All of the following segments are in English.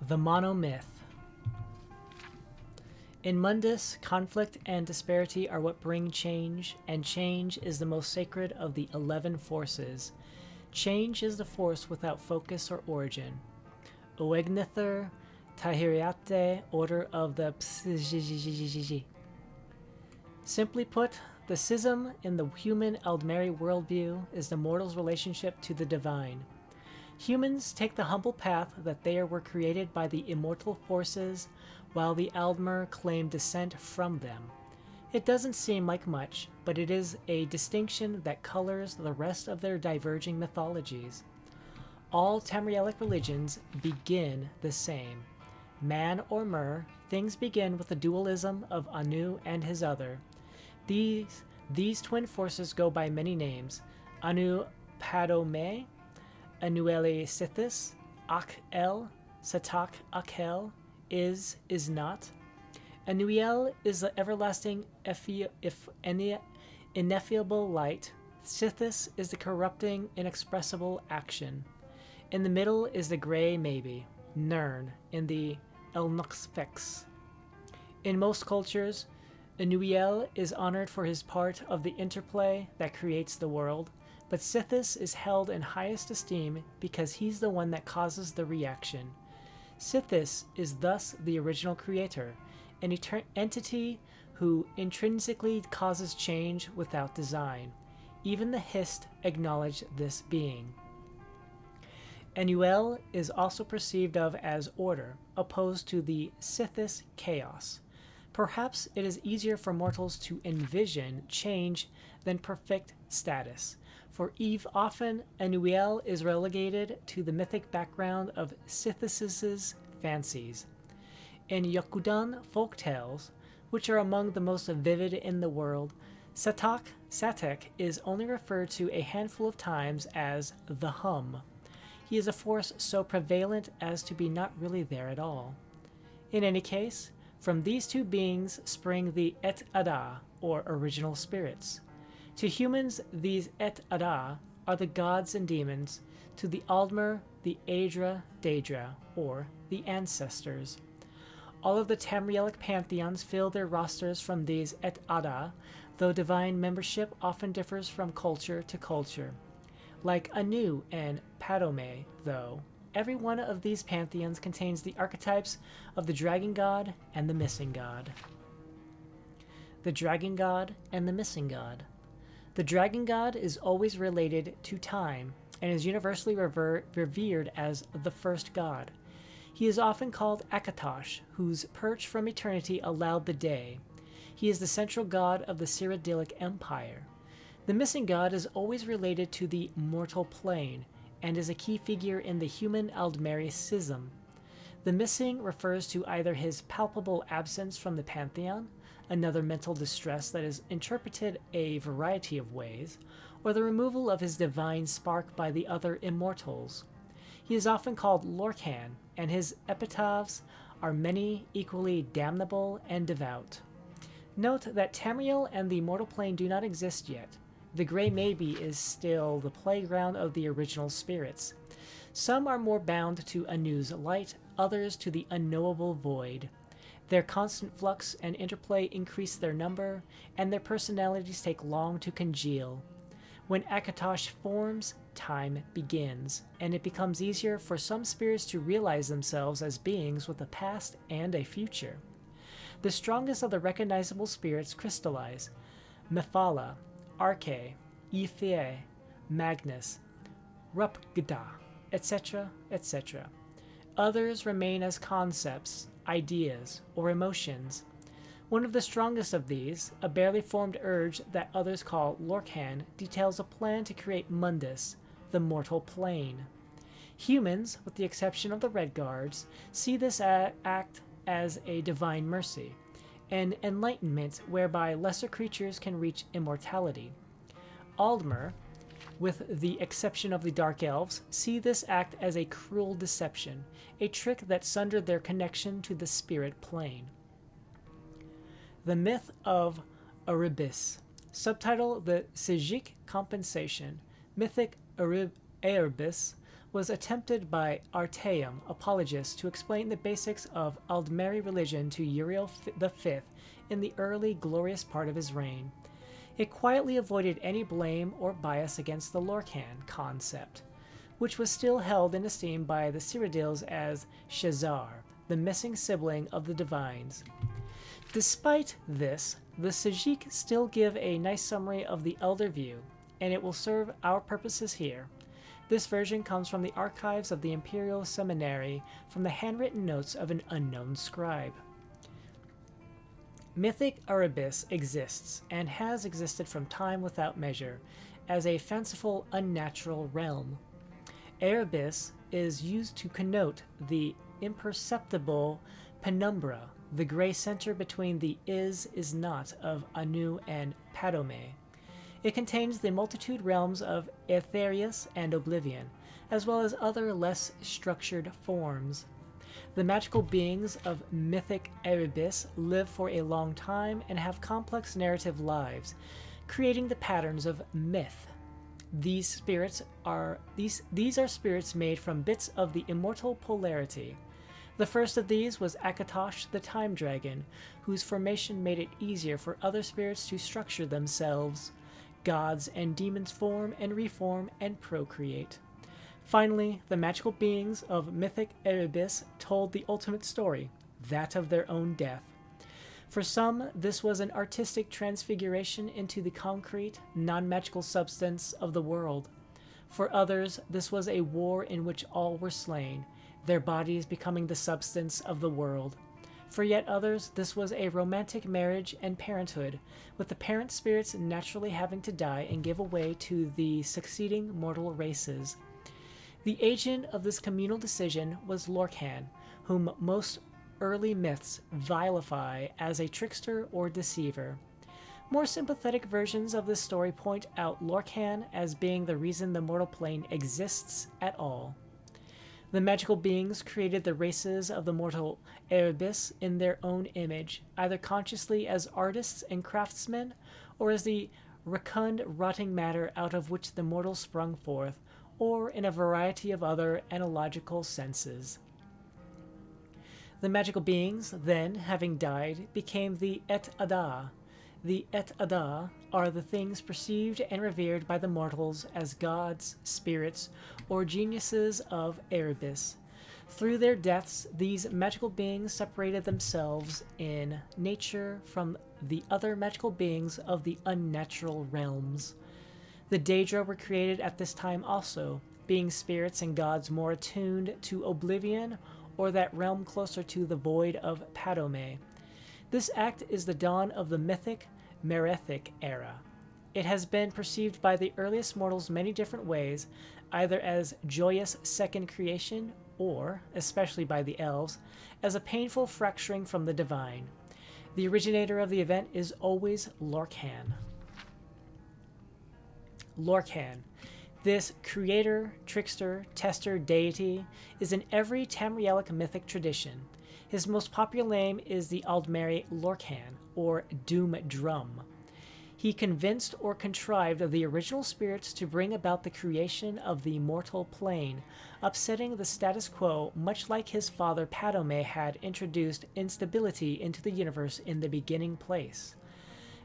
The Monomyth. In Mundus, conflict and disparity are what bring change, and change is the most sacred of the 11 forces. Change is the force without focus or origin. Oegnither Tahiriate, order of the Psijijijiji. Simply put, the schism in the human Aldmeri worldview is the mortal's relationship to the divine. Humans take the humble path that they were created by the immortal forces, while the Aldmer claim descent from them. It doesn't seem like much, but it is a distinction that colors the rest of their diverging mythologies. All Tamrielic religions begin the same. Man or Mer, things begin with the dualism of Anu and his other. These twin forces go by many names: Anu Padome, Anuele Sithis, Ak-El, Satak Akel, is not. Anuel is the everlasting ineffable light. Sithis is the corrupting, inexpressible action. In the middle is the gray maybe, Nern, in the Elnoxfex. In most cultures, Anuel is honored for his part of the interplay that creates the world, but Sithis is held in highest esteem because he's the one that causes the reaction. Sithis is thus the original creator, an entity who intrinsically causes change without design. Even the Hist acknowledge this being. Anuel is also perceived of as order, opposed to the Sithis chaos. Perhaps it is easier for mortals to envision change than perfect status. For Eve, often Anuel is relegated to the mythic background of Sithis's fancies. In Yokudan folktales, which are among the most vivid in the world, Satek is only referred to a handful of times as the Hum. He is a force so prevalent as to be not really there at all. In any case, from these two beings spring the Et Ada, or original spirits. To humans, these Et Ada are the gods and demons. To the Aldmer, the Aedra Daedra, or the ancestors. All of the Tamrielic pantheons fill their rosters from these Et Ada, though divine membership often differs from culture to culture. Like Anu and Padome, though, every one of these pantheons contains the archetypes of the dragon god and the missing god. The dragon god and the missing god. The dragon god is always related to time and is universally revered as the first god. He is often called Akatosh, whose perch from eternity allowed the day. He is the central god of the Cyrodiilic Empire. The missing god is always related to the mortal plane, and is a key figure in the human Aldmeri schism. The missing refers to either his palpable absence from the pantheon, another mental distress that is interpreted a variety of ways, or the removal of his divine spark by the other immortals. He is often called Lorcan, and his epitaphs are many, equally damnable and devout. Note that Tamriel and the mortal plane do not exist yet. The Grey Maybe is still the playground of the original spirits. Some are more bound to Anu's light, others to the unknowable void. Their constant flux and interplay increase their number, and their personalities take long to congeal. When Akatosh forms, time begins, and it becomes easier for some spirits to realize themselves as beings with a past and a future. The strongest of the recognizable spirits crystallize: Mephala, Arche, Iphae, Magnus, Rupgda, etc., etc. Others remain as concepts, ideas, or emotions. One of the strongest of these, a barely formed urge that others call Lorcan, details a plan to create Mundus, the mortal plane. Humans, with the exception of the Red Guards, see this act as a divine mercy, an enlightenment whereby lesser creatures can reach immortality. Aldmer, with the exception of the Dark Elves, see this act as a cruel deception, a trick that sundered their connection to the spirit plane. The Myth of Erebus. Subtitle: The Psychic Compensation. Mythic Erebus was attempted by Artaeum, apologist, to explain the basics of Aldmeri religion to Uriel V in the early glorious part of his reign. It quietly avoided any blame or bias against the Lorcan concept, which was still held in esteem by the Cyrodiils as Shazar, the missing sibling of the divines. Despite this, the Sajik still give a nice summary of the Elder view, and it will serve our purposes here. This version comes from the archives of the Imperial Seminary from the handwritten notes of an unknown scribe. Mythic Erebus exists, and has existed from time without measure, as a fanciful, unnatural realm. Erebus is used to connote the imperceptible penumbra, the gray center between the is not of Anu and Padome. It contains the multitude realms of Aetherius and Oblivion, as well as other less structured forms. The magical beings of mythic Erebus live for a long time and have complex narrative lives, creating the patterns of myth. These are spirits made from bits of the immortal polarity. The first of these was Akatosh the Time Dragon, whose formation made it easier for other spirits to structure themselves. Gods and demons form and reform and procreate. Finally, the magical beings of mythic Erebus told the ultimate story, that of their own death. For some, this was an artistic transfiguration into the concrete, non-magical substance of the world. For others, this was a war in which all were slain, their bodies becoming the substance of the world. For yet others, this was a romantic marriage and parenthood, with the parent spirits naturally having to die and give away to the succeeding mortal races. The agent of this communal decision was Lorcan, whom most early myths vilify as a trickster or deceiver. More sympathetic versions of this story point out Lorcan as being the reason the mortal plane exists at all. The magical beings created the races of the mortal Erebus in their own image, either consciously as artists and craftsmen, or as the recund rotting matter out of which the mortals sprung forth, or in a variety of other analogical senses. The magical beings, then, having died, became the Et Ada. The Et Ada are the things perceived and revered by the mortals as gods, spirits, or geniuses of Erebus. Through their deaths, these magical beings separated themselves in nature from the other magical beings of the unnatural realms. The Daedra were created at this time also, being spirits and gods more attuned to oblivion or that realm closer to the void of Padome. This act is the dawn of the mythic, merethic era. It has been perceived by the earliest mortals many different ways, either as joyous second creation or, especially by the elves, as a painful fracturing from the divine. The originator of the event is always Lorcan. Lorcan. This creator, trickster, tester deity is in every Tamrielic mythic tradition. His most popular name is the Aldmeri Lorcan, or Doom Drum. He convinced or contrived the original spirits to bring about the creation of the mortal plane, upsetting the status quo much like his father Padome had introduced instability into the universe in the beginning place.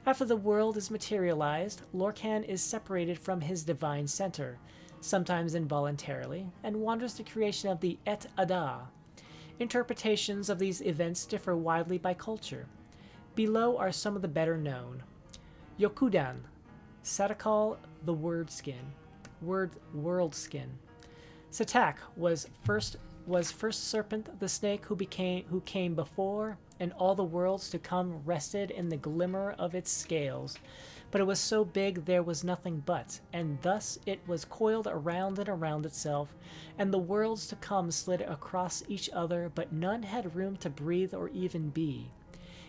After the world is materialized, Lorcan is separated from his divine center, sometimes involuntarily, and wanders the creation of the Et Ada. Interpretations of these events differ widely by culture. Below are some of the better known. Yokudan, Satakal the Worldskin. Satak was first serpent the snake who came before, and all the worlds to come rested in the glimmer of its scales. But it was so big there was nothing but, and thus it was coiled around and around itself, and the worlds to come slid across each other, but none had room to breathe or even be.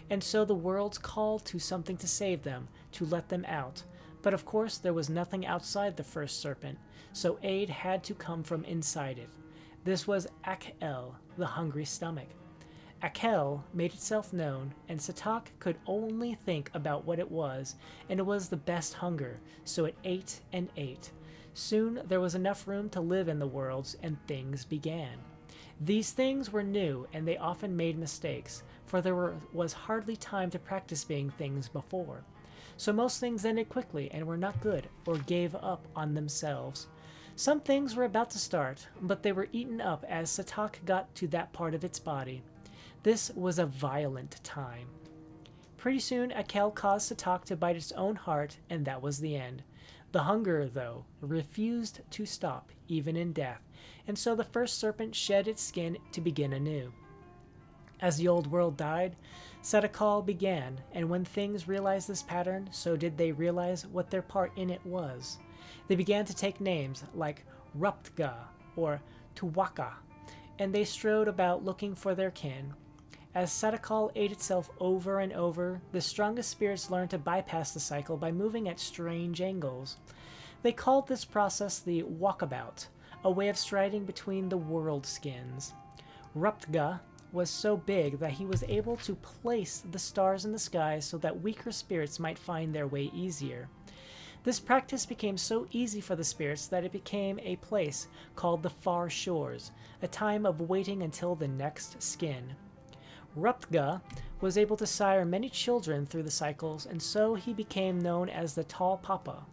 And so the worlds called to something to save them, to let them out. But of course there was nothing outside the first serpent, so aid had to come from inside it. This was Akel, the hungry stomach. Akel made itself known, and Satak could only think about what it was, and it was the best hunger, so it ate and ate. Soon there was enough room to live in the worlds, and things began. These things were new, and they often made mistakes, for there was hardly time to practice being things before. So most things ended quickly and were not good, or gave up on themselves. Some things were about to start, but they were eaten up as Satak got to that part of its body. This was a violent time. Pretty soon, Akel caused Satak to bite its own heart, and that was the end. The hunger, though, refused to stop, even in death, and so the first serpent shed its skin to begin anew. As the old world died, Satakal began, and when things realized this pattern, so did they realize what their part in it was. They began to take names like Ruptga or Tuwaka, and they strode about looking for their kin. As Satakal ate itself over and over, the strongest spirits learned to bypass the cycle by moving at strange angles. They called this process the walkabout, a way of striding between the world skins. Ruptga was so big that he was able to place the stars in the sky so that weaker spirits might find their way easier. This practice became so easy for the spirits that it became a place called the Far Shores, a time of waiting until the next skin. Ruptga was able to sire many children through the cycles, and so he became known as the Tall Papa.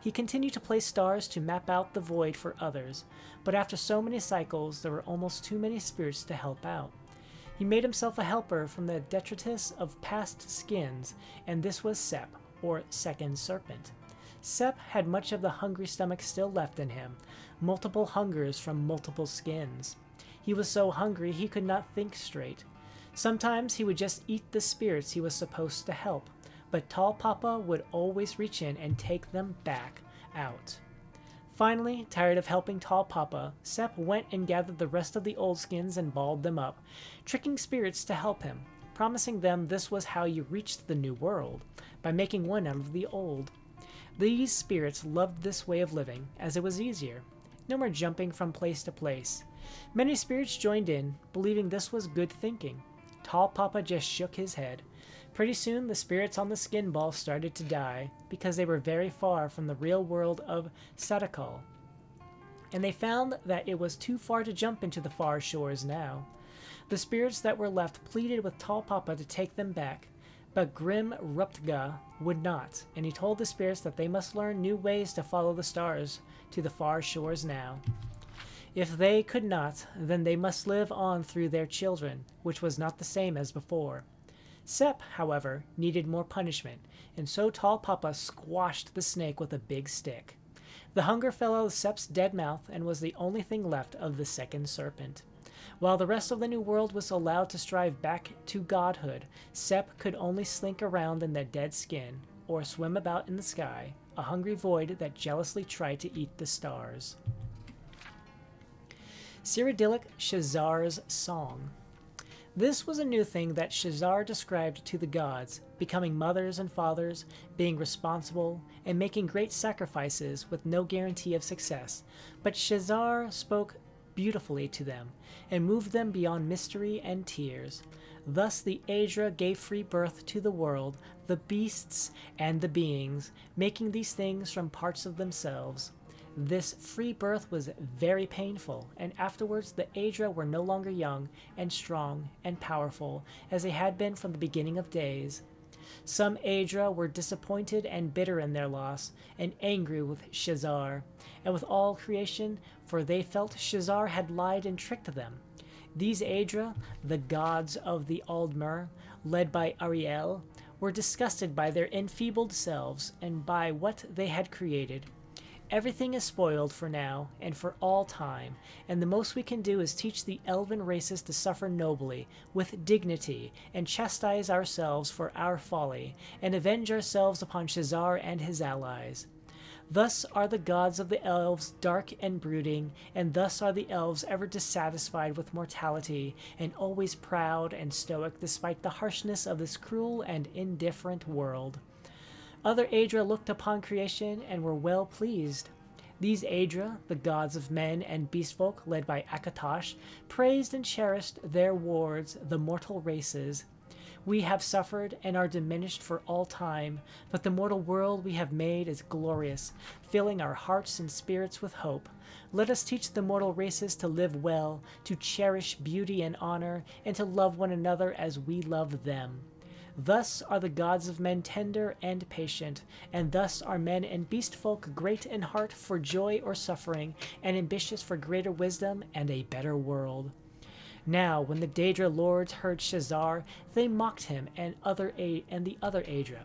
He continued to place stars to map out the void for others, but after so many cycles there were almost too many spirits to help out. He made himself a helper from the detritus of past skins, and this was Sep, or Second Serpent. Sep had much of the hungry stomach still left in him, multiple hungers from multiple skins. He was so hungry he could not think straight. Sometimes he would just eat the spirits he was supposed to help, but Tall Papa would always reach in and take them back out. Finally, tired of helping Tall Papa, Sep went and gathered the rest of the old skins and balled them up, tricking spirits to help him, promising them this was how you reached the new world, by making one out of the old. These spirits loved this way of living, as it was easier. No more jumping from place to place. Many spirits joined in, believing this was good thinking. Tall Papa just shook his head. Pretty soon the spirits on the skin ball started to die, because they were very far from the real world of Satakal, and they found that it was too far to jump into the far shores now. The spirits that were left pleaded with Tall Papa to take them back, but Grim Ruptga would not, and he told the spirits that they must learn new ways to follow the stars to the far shores now. If they could not, then they must live on through their children, which was not the same as before. Sep, however, needed more punishment, and so Tall Papa squashed the snake with a big stick. The hunger fell out of Sep's dead mouth and was the only thing left of the second serpent. While the rest of the new world was allowed to strive back to godhood, Sep could only slink around in the dead skin, or swim about in the sky, a hungry void that jealously tried to eat the stars. Cyrodiilic Shazar's Song. This was a new thing that Shazar described to the gods, becoming mothers and fathers, being responsible, and making great sacrifices with no guarantee of success. But Shazar spoke beautifully to them, and moved them beyond mystery and tears. Thus the Aedra gave free birth to the world, the beasts, and the beings, making these things from parts of themselves. This free birth was very painful, and afterwards the Aedra were no longer young and strong and powerful as they had been from the beginning of days. Some Aedra were disappointed and bitter in their loss, and angry with Shazar, and with all creation, for they felt Shazar had lied and tricked them. These Aedra, the gods of the Aldmer, led by Ariel, were disgusted by their enfeebled selves and by what they had created. Everything is spoiled for now and for all time, and the most we can do is teach the elven races to suffer nobly, with dignity, and chastise ourselves for our folly, and avenge ourselves upon Shazar and his allies. Thus are the gods of the elves dark and brooding, and thus are the elves ever dissatisfied with mortality, and always proud and stoic despite the harshness of this cruel and indifferent world. Other Aedra looked upon creation and were well pleased. These Aedra, the gods of men and beastfolk led by Akatosh, praised and cherished their wards, the mortal races. We have suffered and are diminished for all time, but the mortal world we have made is glorious, filling our hearts and spirits with hope. Let us teach the mortal races to live well, to cherish beauty and honor, and to love one another as we love them. Thus are the gods of men tender and patient, and thus are men and beast folk great in heart for joy or suffering, and ambitious for greater wisdom and a better world. Now, when the Daedra lords heard Shazar, they mocked him and the other Aedra.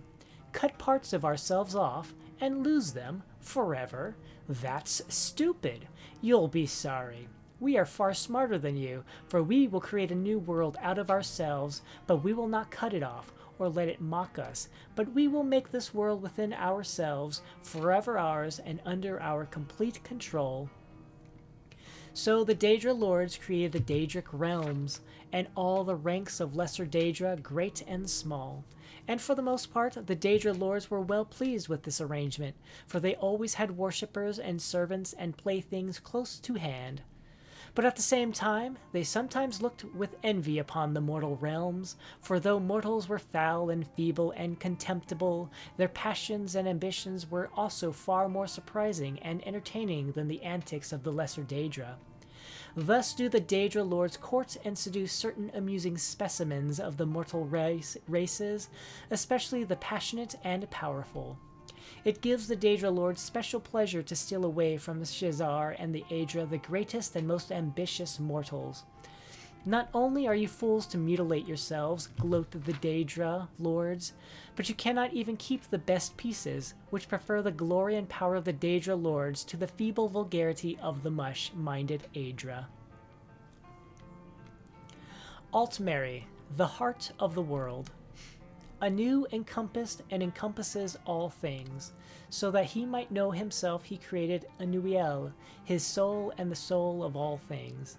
Cut parts of ourselves off and lose them forever? That's stupid. You'll be sorry. We are far smarter than you, for we will create a new world out of ourselves, but we will not cut it off or let it mock us, but we will make this world within ourselves, forever ours and under our complete control. So the Daedra lords created the Daedric realms, and all the ranks of lesser Daedra, great and small. And for the most part, the Daedra lords were well pleased with this arrangement, for they always had worshippers and servants and playthings close to hand. But at the same time, they sometimes looked with envy upon the mortal realms, for though mortals were foul and feeble and contemptible, their passions and ambitions were also far more surprising and entertaining than the antics of the lesser Daedra. Thus do the Daedra lords court and seduce certain amusing specimens of the mortal races, especially the passionate and powerful. It gives the Daedra lords special pleasure to steal away from Shazar and the Aedra the greatest and most ambitious mortals. Not only are you fools to mutilate yourselves, gloat the Daedra lords, but you cannot even keep the best pieces, which prefer the glory and power of the Daedra lords to the feeble vulgarity of the mush-minded Aedra. Altmeri, the heart of the world. Anu encompassed and encompasses all things, so that he might know himself he created Anuiel, his soul and the soul of all things.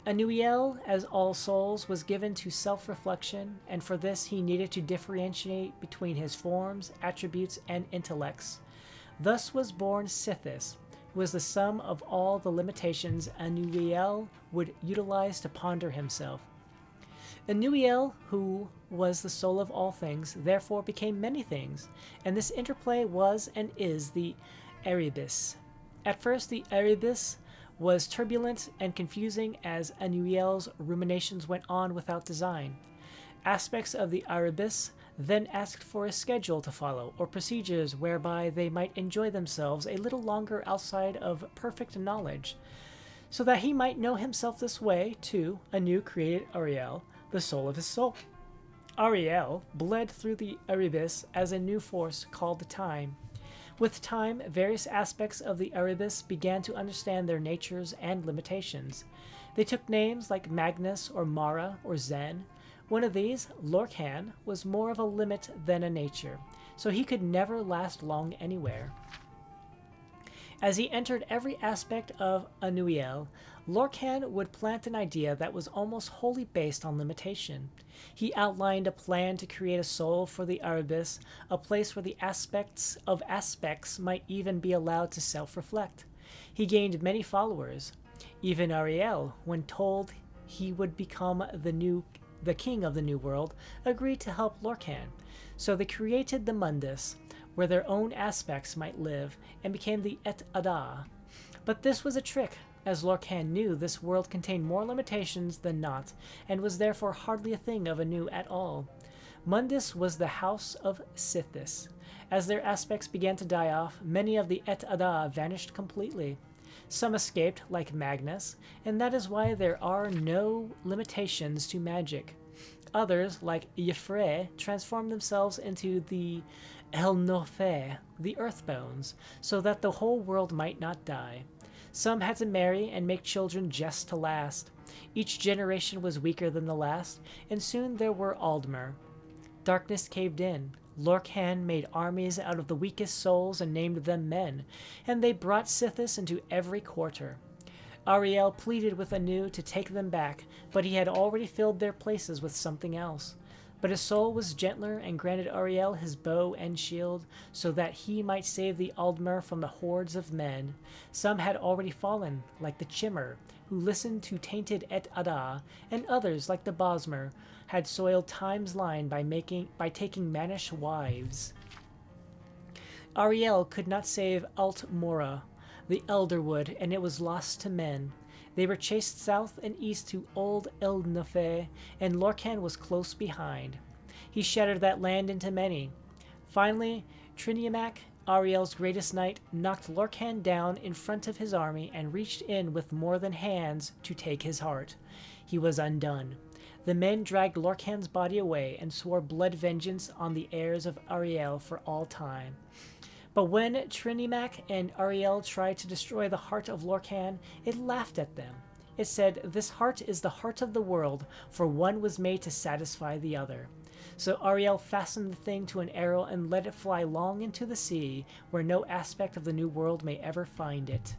Anuiel, as all souls, was given to self-reflection, and for this he needed to differentiate between his forms, attributes, and intellects. Thus was born Sithis, who was the sum of all the limitations Anuiel would utilize to ponder himself. Anuiel, who was the soul of all things, therefore became many things, and this interplay was and is the Erebus. At first the Erebus was turbulent and confusing as Anuiel's ruminations went on without design. Aspects of the Erebus then asked for a schedule to follow, or procedures whereby they might enjoy themselves a little longer outside of perfect knowledge. So that he might know himself this way, too, Anu created Ariel, the soul of his soul. Ariel bled through the Erebus as a new force called the Time. With time, various aspects of the Erebus began to understand their natures and limitations. They took names like Magnus or Mara or Zen. One of these, Lorkhan, was more of a limit than a nature, so he could never last long anywhere. As he entered every aspect of Anuiel, Lorkhan would plant an idea that was almost wholly based on limitation. He outlined a plan to create a soul for the Erebus, a place where the aspects of aspects might even be allowed to self-reflect. He gained many followers. Even Ariel, when told he would become the king of the new world, agreed to help Lorkhan. So they created the Mundus, where their own aspects might live, and became the Et Ada. But this was a trick, as Lorkhan knew this world contained more limitations than not, and was therefore hardly a thing of Anu at all. Mundus was the house of Sithis. As their aspects began to die off, many of the Et Ada vanished completely. Some escaped, like Magnus, and that is why there are no limitations to magic. Others, like Yfre, transformed themselves into the Elnothe, the Earthbones, so that the whole world might not die. Some had to marry and make children just to last. Each generation was weaker than the last, and soon there were Aldmer. Darkness caved in. Lorkhan made armies out of the weakest souls and named them men, and they brought Sithis into every quarter. Ariel pleaded with Anu to take them back, but he had already filled their places with something else. But his soul was gentler and granted Ariel his bow and shield, so that he might save the Aldmer from the hordes of men. Some had already fallen, like the Chimmer, who listened to tainted Et Ada, and others, like the Bosmer, had soiled time's line by taking mannish wives. Ariel could not save Alt Mora, the Elderwood, and it was lost to men. They were chased south and east to Old Eldnefe, and Lorcan was close behind. He shattered that land into many. Finally, Triniamac, Ariel's greatest knight, knocked Lorcan down in front of his army and reached in with more than hands to take his heart. He was undone. The men dragged Lorcan's body away and swore blood vengeance on the heirs of Ariel for all time. But when Trinimac and Ariel tried to destroy the heart of Lorcan, it laughed at them. It said, "This heart is the heart of the world, for one was made to satisfy the other." So Ariel fastened the thing to an arrow and let it fly long into the sea, where no aspect of the new world may ever find it.